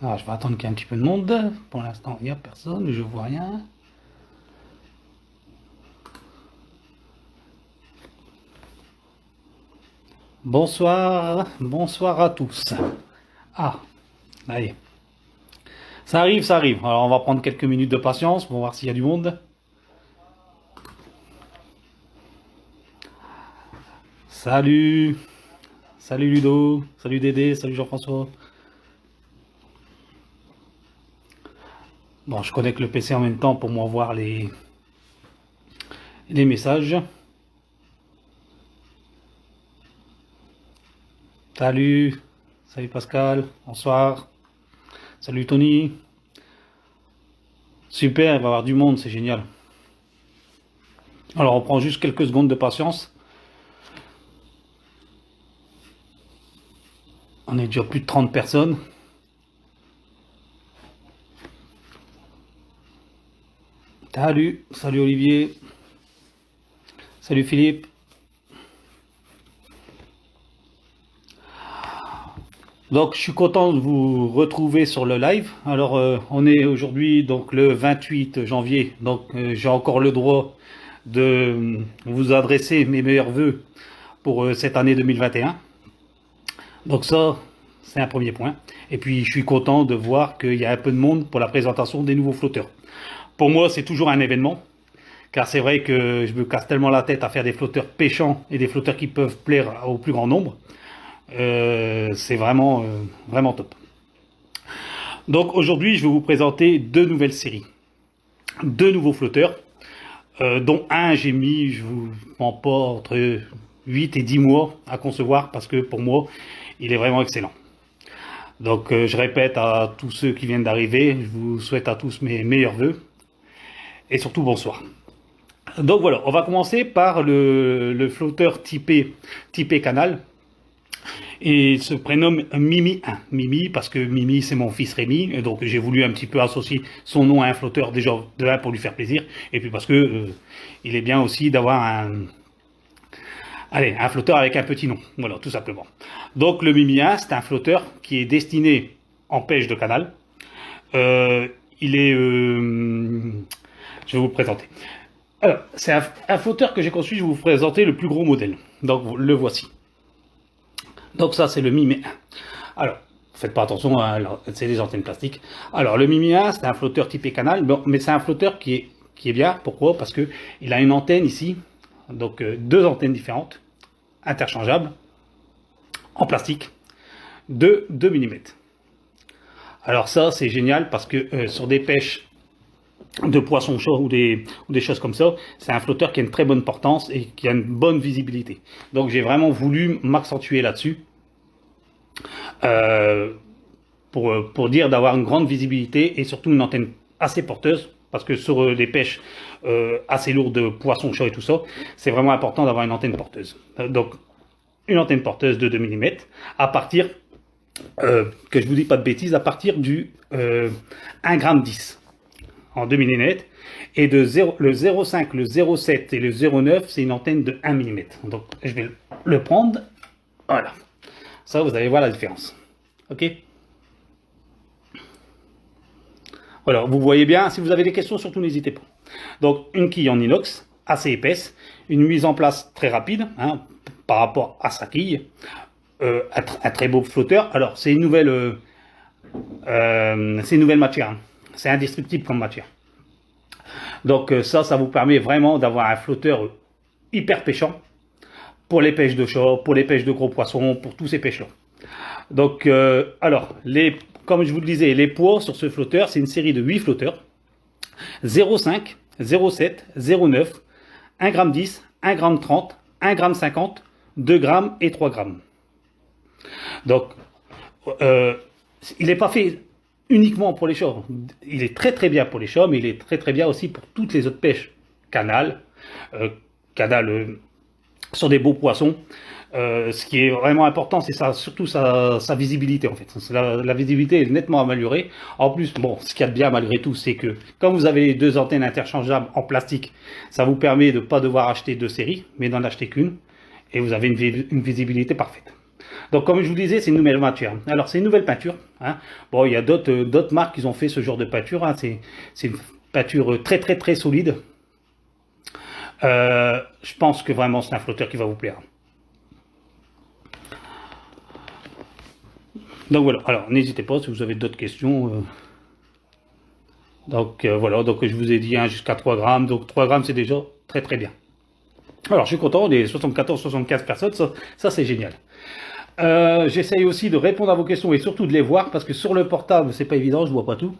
Alors, je vais attendre qu'il y ait un petit peu de monde. Pour l'instant, il n'y a personne, je vois rien. Bonsoir, bonsoir à tous. Ah, allez. Ça arrive, ça arrive. Alors, on va prendre quelques minutes de patience pour voir s'il y a du monde. Salut, salut Ludo, salut Dédé, salut Jean-François. Bon, je connecte le PC en même temps pour moi voir les messages. Salut, salut Pascal, bonsoir. Salut Tony. Super, il va y avoir du monde, c'est génial. Alors, on prend juste quelques secondes de patience. On est déjà plus de 30 personnes. Salut, salut Olivier. Salut Philippe. Donc je suis content de vous retrouver sur le live. Alors on est aujourd'hui donc le 28 janvier. Donc j'ai encore le droit de vous adresser mes meilleurs vœux pour cette année 2021. Donc ça, c'est un premier point. Et puis je suis content de voir qu'il y a un peu de monde pour la présentation des nouveaux flotteurs. Pour moi, c'est toujours un événement. Car c'est vrai que je me casse tellement la tête à faire des flotteurs pêchants et des flotteurs qui peuvent plaire au plus grand nombre. C'est vraiment, vraiment top. Donc aujourd'hui, je vais vous présenter deux nouvelles séries. Deux nouveaux flotteurs, dont un j'ai mis, je vous mens pas, entre 8 et 10 mois à concevoir parce que pour moi, il est vraiment excellent. Donc je répète à tous ceux qui viennent d'arriver, je vous souhaite à tous mes meilleurs vœux et surtout bonsoir. Donc voilà, on va commencer par le flotteur typé canal. Et il se prénomme Mimi 1. Mimi, parce que Mimi, c'est mon fils Rémi, et donc j'ai voulu un petit peu associer son nom à un flotteur, déjà de un pour lui faire plaisir, et puis parce que il est bien aussi d'avoir un flotteur avec un petit nom. Voilà, tout simplement. Donc le Mimi 1, c'est un flotteur qui est destiné en pêche de canal. Il est... je vais vous le présenter. Alors, c'est un flotteur que j'ai conçu, je vais vous présenter le plus gros modèle. Donc le voici. Donc ça, c'est le Mimi 1. Alors, faites pas attention, c'est des antennes plastiques. Alors, le Mimi 1, c'est un flotteur typé canal, bon, mais c'est un flotteur qui est bien. Pourquoi? Parce que il a une antenne ici, donc deux antennes différentes, interchangeables, en plastique, de 2 mm. Alors ça, c'est génial parce que sur des pêches de poissons chauds ou des choses comme ça, c'est un flotteur qui a une très bonne portance et qui a une bonne visibilité. Donc j'ai vraiment voulu m'accentuer là-dessus pour dire d'avoir une grande visibilité et surtout une antenne assez porteuse, parce que sur des pêches assez lourdes de poissons chauds et tout ça, c'est vraiment important d'avoir une antenne porteuse. Donc une antenne porteuse de 2 mm à partir, que je vous dis pas de bêtises, à partir du 1,10 g en 2 mm, et le 0,5, le 0,7 et le 0,9, c'est une antenne de 1 mm. Donc je vais le prendre, voilà. Ça, vous allez voir la différence. Ok. Voilà, vous voyez bien. Si vous avez des questions, surtout n'hésitez pas. Donc une quille en inox, assez épaisse, une mise en place très rapide, hein, par rapport à sa quille, un très beau flotteur. Alors c'est une nouvelle matière. Hein. C'est indestructible comme matière. Donc ça vous permet vraiment d'avoir un flotteur hyper pêchant pour les pêches de chat, pour les pêches de gros poissons, pour tous ces pêches-là. Donc, alors, comme je vous le disais, les poids sur ce flotteur, c'est une série de 8 flotteurs. 0,5, 0,7, 0,9, 1,10 g, 1,30 g, 1,50 g, 2 g et 3 g. Donc, il n'est pas fait uniquement pour les chats. Il est très très bien pour les chats, mais il est très très bien aussi pour toutes les autres pêches. Canal, sur des beaux poissons. Ce qui est vraiment important, c'est surtout sa visibilité en fait. La visibilité est nettement améliorée. En plus, bon, ce qu'il y a de bien malgré tout, c'est que quand vous avez les deux antennes interchangeables en plastique, ça vous permet de ne pas devoir acheter deux séries, mais d'en acheter qu'une, et vous avez une visibilité parfaite. Donc comme je vous disais, c'est une nouvelle peinture. Alors c'est une nouvelle peinture. Hein. Bon, il y a d'autres marques qui ont fait ce genre de peinture. Hein. C'est une peinture très très très solide. Je pense que vraiment c'est un flotteur qui va vous plaire. Donc voilà, alors n'hésitez pas si vous avez d'autres questions. Donc voilà, donc je vous ai dit hein, jusqu'à 3 grammes, donc 3 grammes c'est déjà très très bien. Alors je suis content, des 74-75 personnes, ça c'est génial. J'essaye aussi de répondre à vos questions et surtout de les voir parce que sur le portable c'est pas évident, je vois pas tout.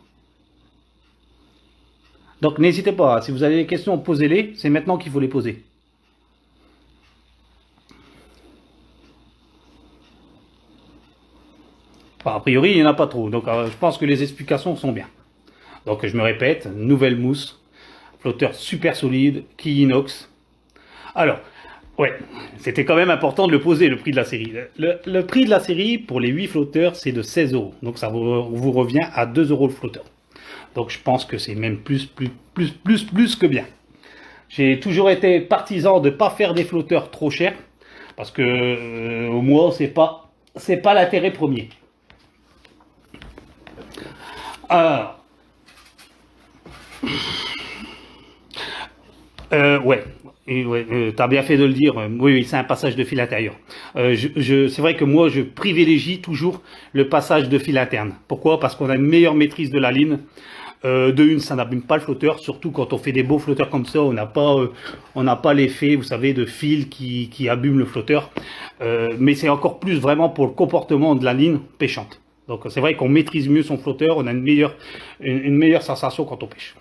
Donc n'hésitez pas, si vous avez des questions, posez-les, c'est maintenant qu'il faut les poser. Enfin, a priori il n'y en a pas trop, donc je pense que les explications sont bien. Donc je me répète, nouvelle mousse, flotteur super solide, qui inox. Alors, ouais, c'était quand même important de le poser, le prix de la série. Le prix de la série pour les 8 flotteurs, c'est de 16 €. Donc ça vous revient à 2 € le flotteur. Donc je pense que c'est même plus que bien. J'ai toujours été partisan de ne pas faire des flotteurs trop chers, parce que au moins c'est pas l'intérêt premier. Alors, ouais, t'as bien fait de le dire. Oui, c'est un passage de fil intérieur. C'est vrai que moi, je privilégie toujours le passage de fil interne. Pourquoi? Parce qu'on a une meilleure maîtrise de la ligne. De une, ça n'abîme pas le flotteur, surtout quand on fait des beaux flotteurs comme ça, on n'a pas l'effet, vous savez, de fil qui abîme le flotteur. Mais c'est encore plus vraiment pour le comportement de la ligne pêchante. Donc c'est vrai qu'on maîtrise mieux son flotteur, on a une meilleure sensation quand on pêche.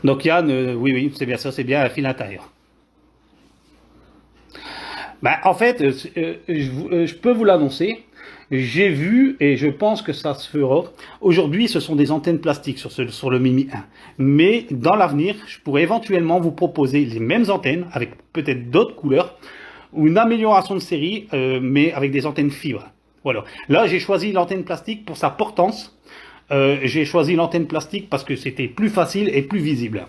Donc Yann, oui, c'est bien ça, c'est bien un fil intérieur. Ben, en fait, je peux vous l'annoncer, j'ai vu et je pense que ça se fera. Aujourd'hui, ce sont des antennes plastiques sur le Mimi 1. Mais dans l'avenir, je pourrais éventuellement vous proposer les mêmes antennes avec peut-être d'autres couleurs ou une amélioration de série, mais avec des antennes fibres. Voilà. Là, j'ai choisi l'antenne plastique pour sa portance. J'ai choisi l'antenne plastique parce que c'était plus facile et plus visible.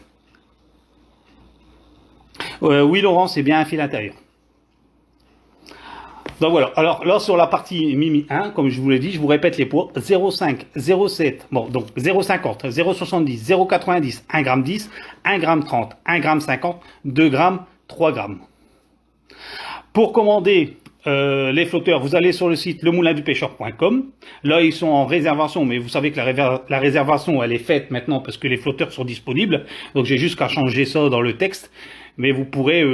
Oui, Laurent, c'est bien un fil intérieur. Donc voilà, alors là sur la partie Mimi 1, comme je vous l'ai dit, je vous répète les poids, 0,5, 0,7, bon donc 0,50, 0,70, 0,90, 1 g 10, 1 g 30, 1 g 50, 2 g, 3 g. Pour commander les flotteurs, vous allez sur le site lemoulindupêcheur.com. Là, ils sont en réservation, mais vous savez que la réservation, elle est faite maintenant parce que les flotteurs sont disponibles. Donc, j'ai juste qu'à changer ça dans le texte. Mais vous pourrez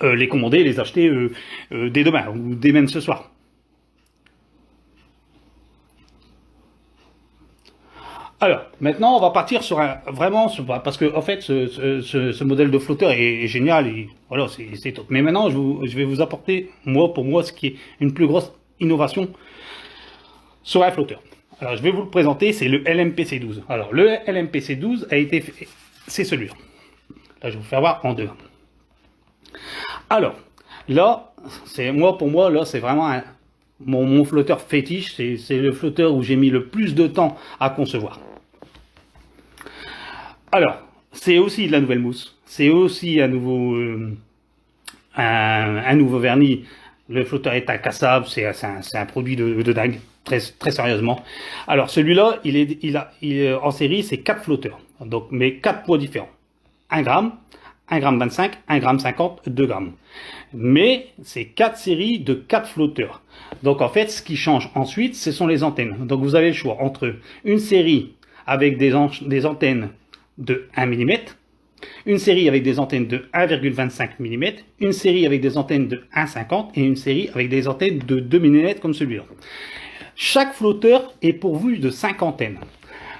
les commander, les acheter dès demain ou dès même ce soir. Alors, maintenant, on va partir sur parce que en fait, ce modèle de flotteur est génial et voilà, c'est top. Mais maintenant, je vais vous apporter, pour moi, ce qui est une plus grosse innovation sur un flotteur. Alors, je vais vous le présenter, c'est le LMPC12. Alors, le LMPC12 a été fait, c'est celui-là. Là, je vais vous faire voir en deux. Alors, là, pour moi, là, c'est vraiment mon flotteur fétiche. C'est le flotteur où j'ai mis le plus de temps à concevoir. Alors, c'est aussi de la nouvelle mousse. C'est aussi un nouveau vernis. Le flotteur est incassable. C'est un produit de dingue. Très sérieusement. Alors, celui-là, il en série, c'est 4 flotteurs. Donc, mais 4 poids différents. 1 gramme, 1 g 25, 1 g 50, 2 grammes. Mais c'est 4 séries de 4 flotteurs. Donc en fait, ce qui change ensuite, ce sont les antennes. Donc vous avez le choix entre une série avec des antennes de 1 mm, une série avec des antennes de 1,25 mm, une série avec des antennes de 1,50 et une série avec des antennes de 2 mm comme celui-là. Chaque flotteur est pourvu de 5 antennes.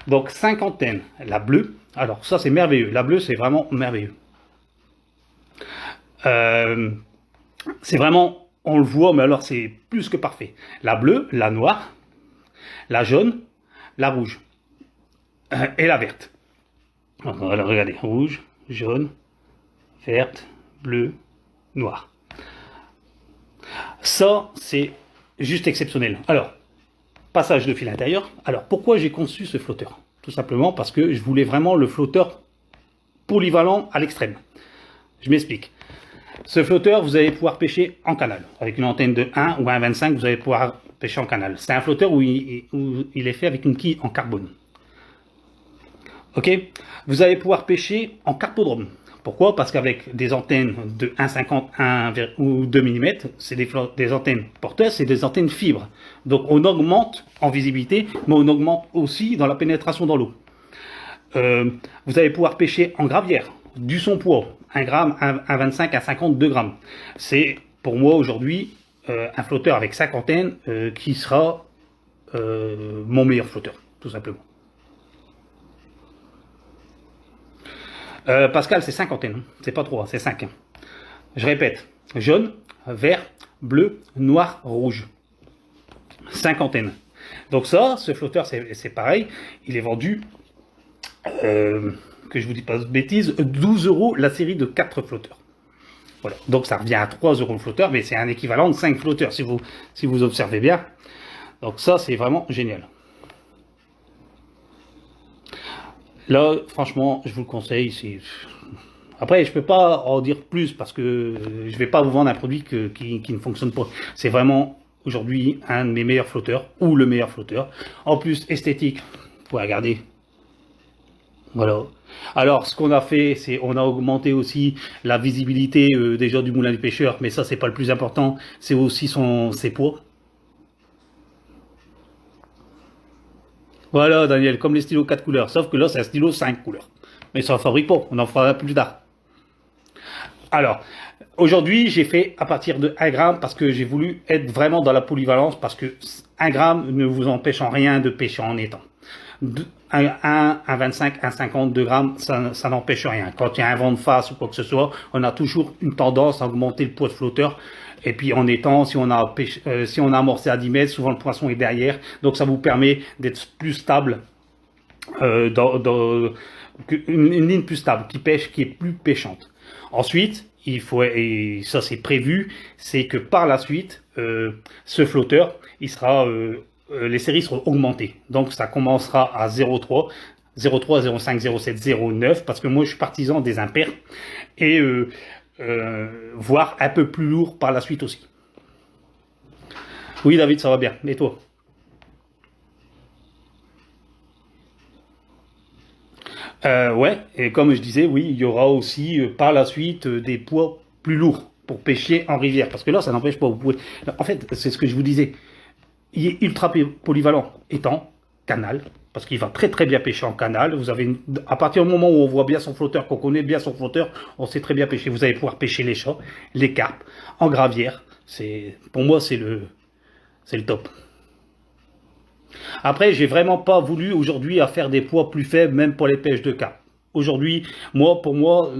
Donc 5 antennes, la bleue. Alors ça c'est merveilleux, la bleue c'est vraiment merveilleux. C'est vraiment, on le voit, mais alors c'est plus que parfait. La bleue, la noire, la jaune, la rouge et la verte. Alors regardez, rouge, jaune, verte, bleu, noir. Ça, c'est juste exceptionnel. Alors, passage de fil intérieur. Alors, pourquoi j'ai conçu ce flotteur? Tout simplement parce que je voulais vraiment le flotteur polyvalent à l'extrême. Je m'explique. Ce flotteur, vous allez pouvoir pêcher en canal. Avec une antenne de 1 ou 1,25, vous allez pouvoir pêcher en canal. C'est un flotteur où il est fait avec une quille en carbone. Ok. Vous allez pouvoir pêcher en carpodrome. Pourquoi? Parce qu'avec des antennes de 1,50 ou 2 mm, c'est des antennes porteuses, c'est des antennes fibres. Donc on augmente en visibilité, mais on augmente aussi dans la pénétration dans l'eau. Vous allez pouvoir pêcher en gravière, du son poids, 1 gramme, 1,25 à 52 grammes. C'est pour moi aujourd'hui un flotteur avec 5 antennes qui sera mon meilleur flotteur, tout simplement. Pascal, c'est 5 antennes, c'est pas 3, c'est 5. Je répète, jaune, vert, bleu, noir, rouge. 5 antennes. Donc ça, ce flotteur, c'est pareil, il est vendu, que je vous dis pas de bêtises, 12 € la série de 4 flotteurs. Voilà, donc ça revient à 3 € le flotteur, mais c'est un équivalent de 5 flotteurs, si vous observez bien. Donc ça, c'est vraiment génial. Là, franchement, je vous le conseille. Après, je peux pas en dire plus parce que je vais pas vous vendre un produit qui ne fonctionne pas. C'est vraiment aujourd'hui un de mes meilleurs flotteurs ou le meilleur flotteur. En plus, esthétique, vous pouvez regarder. Voilà. Alors, ce qu'on a fait, c'est on a augmenté aussi la visibilité déjà du moulin du pêcheur, mais ça, c'est pas le plus important. C'est aussi ses poids. Voilà, Daniel, comme les stylos 4 couleurs, sauf que là, c'est un stylo 5 couleurs. Mais ça ne fabrique pas, on en fera plus tard. Alors, aujourd'hui, j'ai fait à partir de 1 gramme parce que j'ai voulu être vraiment dans la polyvalence, parce que 1 gramme ne vous empêche en rien de pêcher en étang. 1,25, 1,50, 2 grammes, ça n'empêche rien. Quand il y a un vent de face ou quoi que ce soit, on a toujours une tendance à augmenter le poids de flotteur. Et puis en étang, si on a amorcé à 10 mètres, souvent le poisson est derrière. Donc ça vous permet d'être plus stable, une ligne plus stable, qui pêche, qui est plus pêchante. Ensuite, il faut, et ça c'est prévu, c'est que par la suite, ce flotteur, les séries seront augmentées. Donc ça commencera à 0,3, 0,3, 0,5, 0,7, 0,9, parce que moi je suis partisan des impairs, et voire un peu plus lourd par la suite aussi. Oui David, ça va bien, et toi? Ouais, et comme je disais, oui, il y aura aussi par la suite des poids plus lourds pour pêcher en rivière, parce que là ça n'empêche pas, vous pouvez... En fait, c'est ce que je vous disais, il est ultra polyvalent, étang, canal, parce qu'il va très très bien pêcher en canal. Vous avez à partir du moment où on voit bien son flotteur, qu'on connaît bien son flotteur, on sait très bien pêcher. Vous allez pouvoir pêcher les chats, les carpes, en gravière. Pour moi, c'est le top. Après, j'ai vraiment pas voulu aujourd'hui à faire des poids plus faibles, même pour les pêches de carpe. Aujourd'hui, pour moi,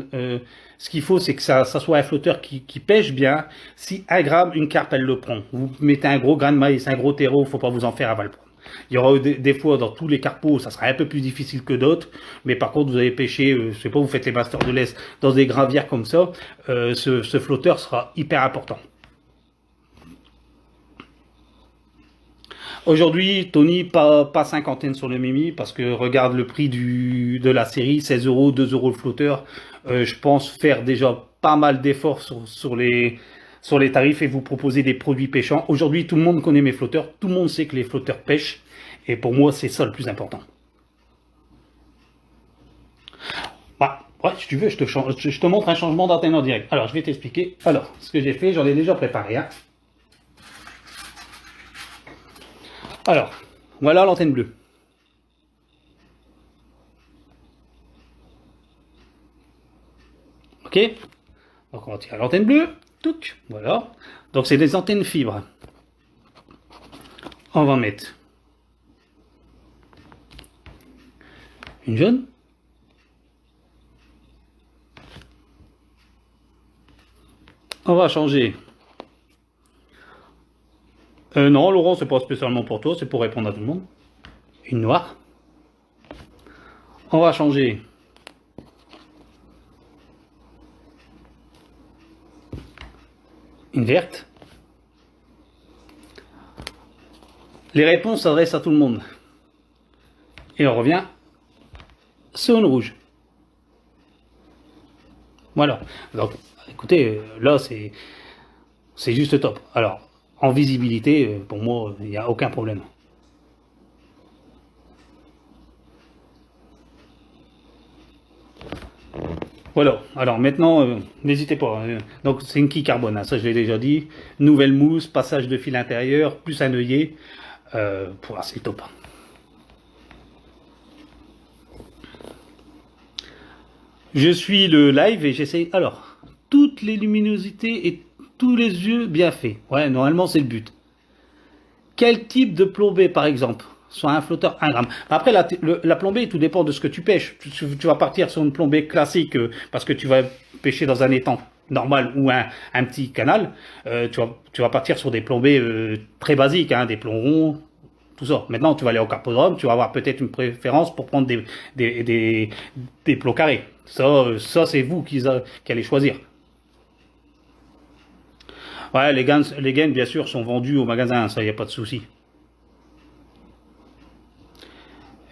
ce qu'il faut, c'est que ça soit un flotteur qui pêche bien. Si 1 gramme, une carpe, elle le prend. Vous mettez un gros grain de maïs, un gros terreau, faut pas vous en faire, elle va le prendre. Il y aura des fois dans tous les carpos, ça sera un peu plus difficile que d'autres, mais par contre, vous allez pêcher, je sais pas, vous faites les masters de l'Est dans des gravières comme ça, ce flotteur sera hyper important. Aujourd'hui, Tony, pas 5 antennes sur le Mimi, parce que regarde le prix de la série, 16 €, 2 € le flotteur. Je pense faire déjà pas mal d'efforts sur les tarifs et vous proposer des produits pêchants. Aujourd'hui, tout le monde connaît mes flotteurs, tout le monde sait que les flotteurs pêchent, et pour moi, c'est ça le plus important. Bah, ouais, si tu veux, je te montre un changement d'antenne en direct. Alors, je vais t'expliquer. Alors, ce que j'ai fait, j'en ai déjà préparé un. Alors, voilà l'antenne bleue. Ok? Donc on va tirer l'antenne bleue. Touc, voilà. Donc c'est des antennes fibres. On va mettre une jaune. On va changer. Non, Laurent, c'est pas spécialement pour toi, c'est pour répondre à tout le monde. Une noire. On va changer. Une verte. Les réponses s'adressent à tout le monde. Et on revient sur une rouge. Voilà. Donc, écoutez, là, c'est juste top. Alors, en visibilité, pour moi, il n'y a aucun problème. Voilà, alors maintenant, n'hésitez pas, hein. Donc c'est une quille carbone, hein, ça je l'ai déjà dit. Nouvelle mousse, passage de fil intérieur, plus un œillet. C'est top. Je suis le live et j'essaye. Alors, toutes les luminosités et tous les yeux bien faits. Ouais, normalement c'est le but. Quel type de plombée par exemple? Soit un flotteur 1 gramme. Après, la plombée, tout dépend de ce que tu pêches. Tu vas partir sur une plombée classique parce que tu vas pêcher dans un étang normal ou un petit canal. Tu vas partir sur des plombées très basiques, hein, des plombs ronds, tout ça. Maintenant, tu vas aller au carpodrome, tu vas avoir peut-être une préférence pour prendre des plots carrés. Ça c'est vous qui allez choisir. Ouais, les gaines, bien sûr, sont vendus au magasin, ça, il n'y a pas de souci.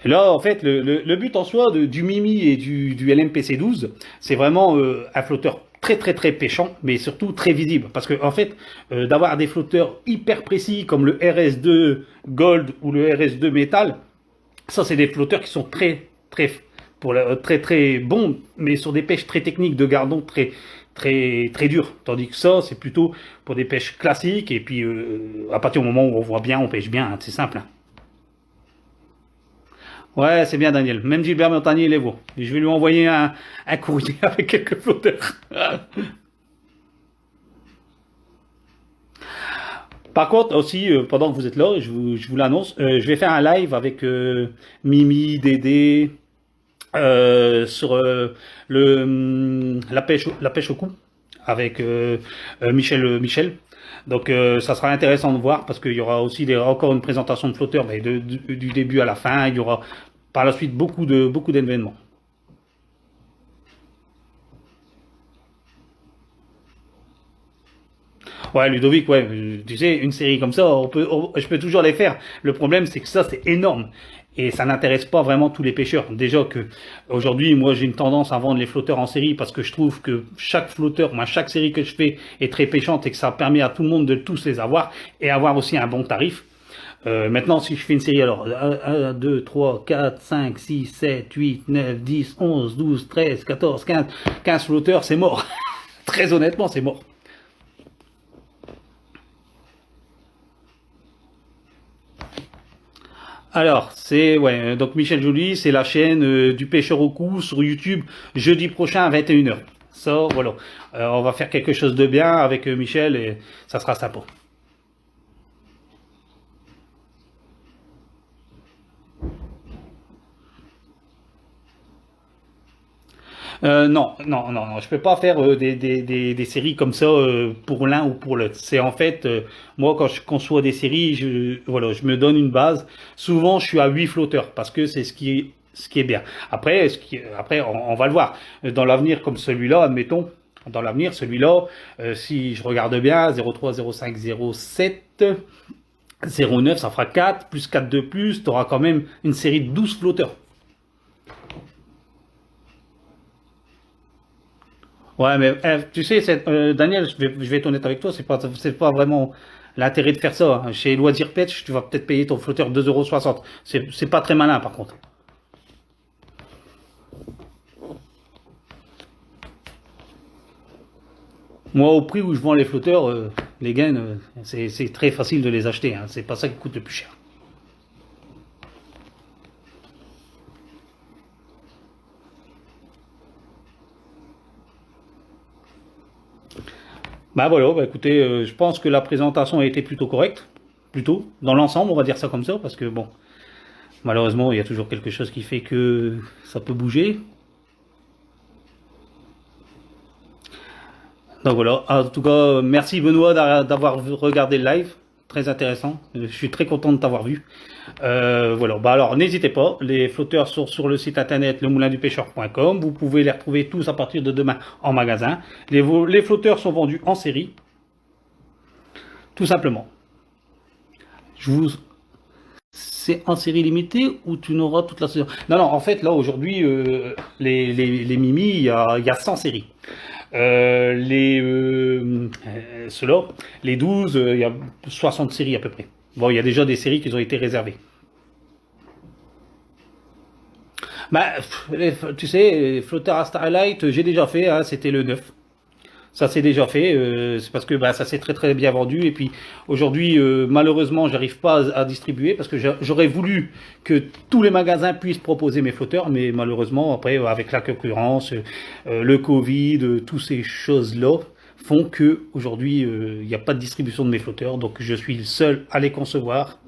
Et là, en fait, le but en soi du Mimi et du LMPC 12, c'est vraiment un flotteur très très très pêchant, mais surtout très visible. Parce que en fait, d'avoir des flotteurs hyper précis comme le RS2 Gold ou le RS2 Metal, ça c'est des flotteurs qui sont très très bons, mais sur des pêches très techniques de gardon très dures. Tandis que ça, c'est plutôt pour des pêches classiques. Et puis à partir du moment où on voit bien, on pêche bien, hein, c'est simple, hein. Ouais, c'est bien Daniel. Même Gilbert Montagnier les vaut. Je vais lui envoyer un courrier avec quelques flotteurs. Par contre, aussi, pendant que vous êtes là, je vous l'annonce, je vais faire un live avec Mimi, Dédé, sur la pêche au cou, avec Michel. Donc ça sera intéressant de voir parce qu'il y aura aussi encore une présentation de flotteurs, mais du début à la fin. Il y aura par la suite beaucoup d'événements. Ouais, Ludovic, ouais, tu sais, une série comme ça, je peux toujours les faire. Le problème, c'est que ça, c'est énorme. Et ça n'intéresse pas vraiment tous les pêcheurs. Déjà que aujourd'hui, moi, j'ai une tendance à vendre les flotteurs en série parce que je trouve que chaque flotteur, moi, chaque série que je fais est très pêchante et que ça permet à tout le monde de tous les avoir et avoir aussi un bon tarif. Maintenant, si je fais une série, alors 1, 2, 3, 4, 5, 6, 7, 8, 9, 10, 11, 12, 13, 14, 15 flotteurs, c'est mort. Très honnêtement, c'est mort. Alors, donc Michel Joly, c'est la chaîne du pêcheur au cou sur YouTube, jeudi prochain à 21h. Ça, voilà. On va faire quelque chose de bien avec Michel et ça sera sympa. Non, je peux pas faire des séries comme ça pour l'un ou pour l'autre. C'est en fait, moi quand je conçois des séries, voilà, je me donne une base. Souvent, je suis à 8 flotteurs parce que c'est ce qui est bien. Après, après, on va le voir. Dans l'avenir comme celui-là, admettons, dans l'avenir, celui-là, si je regarde bien, 03, 05, 07, 09, ça fera 4, plus 4 de plus, tu auras quand même une série de 12 flotteurs. Ouais, mais tu sais, Daniel, je vais être honnête avec toi, c'est pas vraiment l'intérêt de faire ça, hein. Chez Loisir Pêche, tu vas peut-être payer ton flotteur 2,60 €. C'est pas très malin, par contre. Moi, au prix où je vends les flotteurs, les gaines, c'est très facile de les acheter, hein. C'est pas ça qui coûte le plus cher. Bah voilà, bah écoutez, je pense que la présentation a été plutôt correcte, plutôt, dans l'ensemble, on va dire ça comme ça, parce que bon, malheureusement, il y a toujours quelque chose qui fait que ça peut bouger. Donc voilà, en tout cas, merci Benoît d'avoir regardé le live, très intéressant. Je suis très content de t'avoir vu. Voilà, bah alors n'hésitez pas, les flotteurs sont sur le site internet lemoulindupêcheur.com. Vous pouvez les retrouver tous à partir de demain en magasin. Les flotteurs sont vendus en série, tout simplement. Je vous C'est en série limitée ou tu n'auras toute la saison? Non, non, en fait, là, aujourd'hui, les Mimi, il y a 100 séries. Ceux-là, les 12, il y a 60 séries à peu près. Bon, il y a déjà des séries qui ont été réservées. Bah, tu sais, flotteur à Starlight, j'ai déjà fait, hein, c'était le 9. Ça s'est déjà fait, c'est parce que bah, ça s'est très très bien vendu et puis aujourd'hui malheureusement j'arrive pas à distribuer parce que j'aurais voulu que tous les magasins puissent proposer mes flotteurs mais malheureusement après avec la concurrence, le Covid, toutes ces choses-là font que aujourd'hui il n'y a pas de distribution de mes flotteurs donc je suis le seul à les concevoir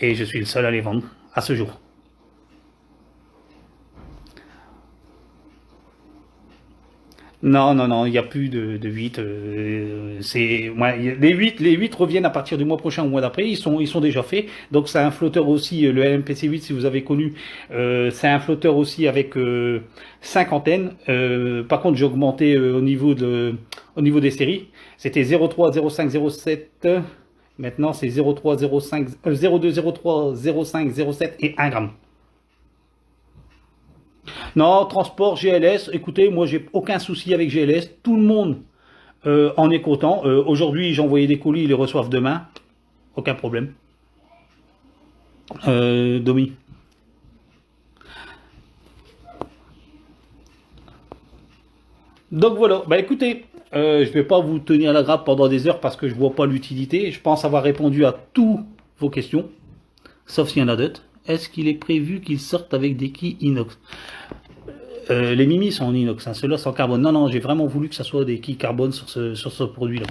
et je suis le seul à les vendre à ce jour. Non, non, non, il n'y a plus de 8. Les 8 reviennent à partir du mois prochain ou mois d'après. Ils sont déjà faits. Donc c'est un flotteur aussi, le LMPC 8, si vous avez connu, c'est un flotteur aussi avec 5 antennes. Par contre, j'ai augmenté au niveau des séries. C'était 03, 05, 07. Maintenant, c'est 03, 05, 02, 03, 05, 07 et 1 gramme. Non, transport GLS, écoutez, moi j'ai aucun souci avec GLS, tout le monde en est content. Aujourd'hui, j'ai envoyé des colis, ils les reçoivent demain, aucun problème. Domi. Donc voilà, bah écoutez, je vais pas vous tenir la grappe pendant des heures parce que je vois pas l'utilité. Je pense avoir répondu à toutes vos questions, sauf s'il y en a d'autres. Est-ce qu'il est prévu qu'ils sortent avec des quilles inox? Les Mimi sont en inox, hein, ceux-là sont en carbone. Non, non, j'ai vraiment voulu que ça soit des quilles carbone sur ce produit-là.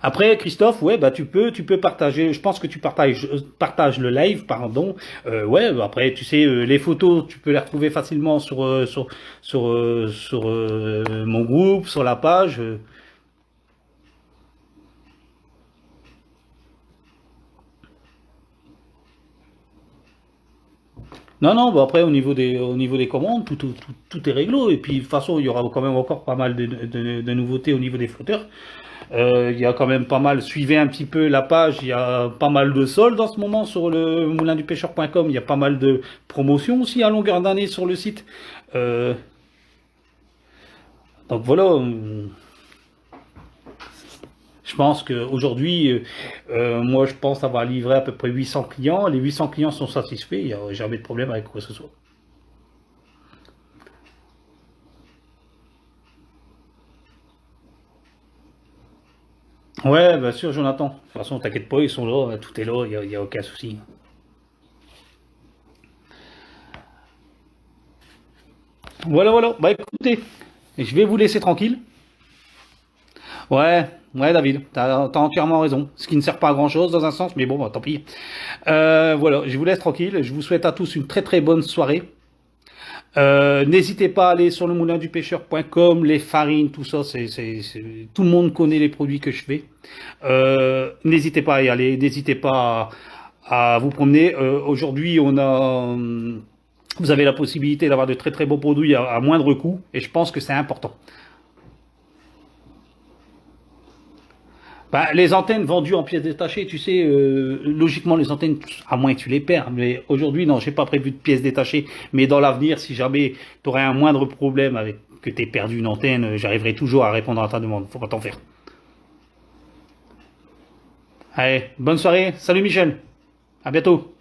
Après, Christophe, ouais, bah tu peux partager. Je pense que tu partages le live, pardon. Ouais, bah, après, tu sais, les photos, tu peux les retrouver facilement sur mon groupe, sur la page. Non, non, bah après au niveau des commandes, tout est réglo. Et puis de toute façon, il y aura quand même encore pas mal de nouveautés au niveau des flotteurs. Il y a quand même pas mal, suivez un petit peu la page, il y a pas mal de soldes en ce moment sur le moulindupêcheur.com, il y a pas mal de promotions aussi à longueur d'année sur le site. Euh, donc voilà, je pense qu'aujourd'hui, moi je pense avoir livré à peu près 800 clients, les 800 clients sont satisfaits, il n'y a jamais de problème avec quoi que ce soit. Ouais, bien sûr, Jonathan. De toute façon, t'inquiète pas, ils sont là, tout est là, y a aucun souci. Voilà, voilà. Bah écoutez, je vais vous laisser tranquille. Ouais, ouais, David, t'as entièrement raison. Ce qui ne sert pas à grand chose dans un sens, mais bon, bah, tant pis. Voilà, je vous laisse tranquille. Je vous souhaite à tous une très très bonne soirée. N'hésitez pas à aller sur le moulindupêcheur.com, les farines, tout ça, tout le monde connaît les produits que je fais. N'hésitez pas à y aller, n'hésitez pas à vous promener. Aujourd'hui, vous avez la possibilité d'avoir de très très beaux produits à moindre coût, et je pense que c'est important. Bah, les antennes vendues en pièces détachées, tu sais, logiquement les antennes, à moins que tu les perds, mais aujourd'hui non, j'ai pas prévu de pièces détachées, mais dans l'avenir, si jamais tu aurais un moindre problème avec que tu aies perdu une antenne, j'arriverai toujours à répondre à ta demande, faut pas t'en faire. Allez, bonne soirée, salut Michel, à bientôt.